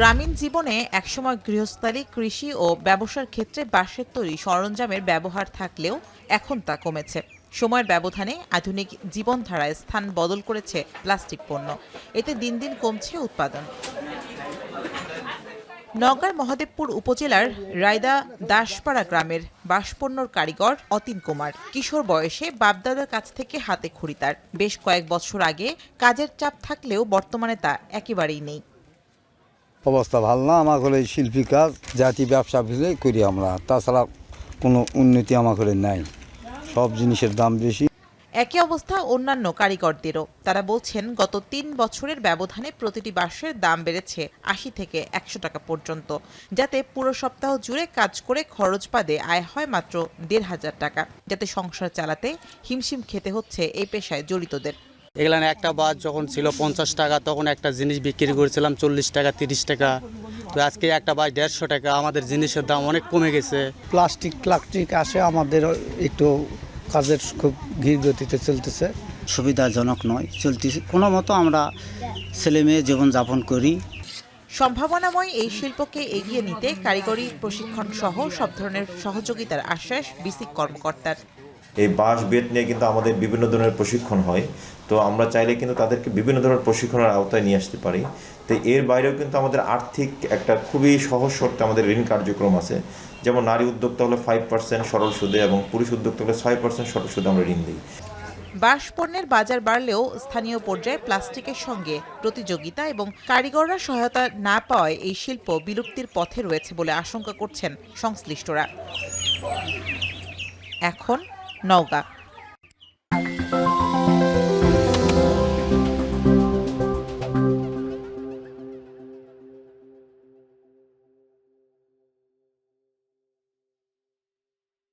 গ্রামীণ জীবনে একসময় গৃহস্থালী, কৃষি ও ব্যবসার ক্ষেত্রে বাঁশের তৈরি সরঞ্জামের ব্যবহার থাকলেও এখন তা কমেছে। সময়ের ব্যবধানে আধুনিক জীবনধারায় স্থান বদল করেছে প্লাস্টিক পণ্য। এতে দিন দিন কমছে উৎপাদন। নওগাঁর মহাদেবপুর উপজেলার রায়দা দাসপাড়া গ্রামের বাঁশপণ্যর কারিগর অতীন কুমার কিশোর বয়সে বাপদাদার কাছ থেকে হাতে খড়ি তার। বেশ কয়েক বছর আগে কাজের চাপ থাকলেও বর্তমানে তা একেবারেই নেই। অবস্থা ভালো না, আমার করে শিল্পী কাজ জাতি ব্যবসা করি আমরা, তাছাড়া কোনো উন্নতি আমার করে নাই, সব জিনিসের দাম বেশি। একই অবস্থা অন্যান্য কারিগরদেরও। তারা বলছেন গত ৩ বছরের ব্যবধানে প্রতিটি বাঁশের দাম বেড়েছে ৮০ থেকে ১০০ টাকা পর্যন্ত, যাতে পুরো সপ্তাহ জুড়ে কাজ করে খরচ বাদে আয় হয় মাত্র ১৫০০ টাকা, যাতে সংসার চালাতে হিমশিম খেতে হচ্ছে এই পেশায় জড়িতদের। এগুলান একটা বাস যখন ছিল ৫০ টাকা, তখন একটা জিনিস বিক্রি করেছিলাম ৪০ টাকা ৩০ টাকা। তো আজকে একটা বাস ১৫০ টাকা। আমাদের জিনিসের দাম অনেক কমে গেছে। প্লাস্টিক আসে, আমাদের একটু কাজের খুব ধীর গতিতে চলতেছে, সুবিধাজনক নয়, চলতেছে কোনো মতো আমরা ছেলে মেয়ে জীবনযাপন করি। সম্ভাবনাময় এই শিল্পকে এগিয়ে নিতে কারিগরি প্রশিক্ষণ সহ সব ধরনের সহযোগিতার আশ্বাস বিসিক কর্মকর্তার। এই বাঁশ বেত নিয়ে কিন্তু আমাদের বিভিন্ন ধরনের প্রশিক্ষণ হয়, তো আমরা চাইলে কিন্তু তাদেরকে বিভিন্ন ধরনের প্রশিক্ষণের আওতায় নিয়ে আসতে পারি। তো এর বাইরেও কিন্তু আমাদের আর্থিক একটা খুবই সহজ শর্তে আমাদের ঋণ কার্যক্রম আছে। যেমন নারী উদ্যোক্তা হলে 5% সরল সুদে এবং পুরুষ উদ্যোক্তা হলে 6% সরল সুদে আমরা ঋণ দিই। বাঁশ পণ্যের বাজার বাড়লেও স্থানীয় পর্যায়ে প্লাস্টিকের সঙ্গে প্রতিযোগিতা এবং কারিগররা সহায়তা না পাওয়ায় এই শিল্প বিলুপ্তির পথে রয়েছে বলে আশঙ্কা করছেন সংশ্লিষ্টরা। এখন নওগাঁ।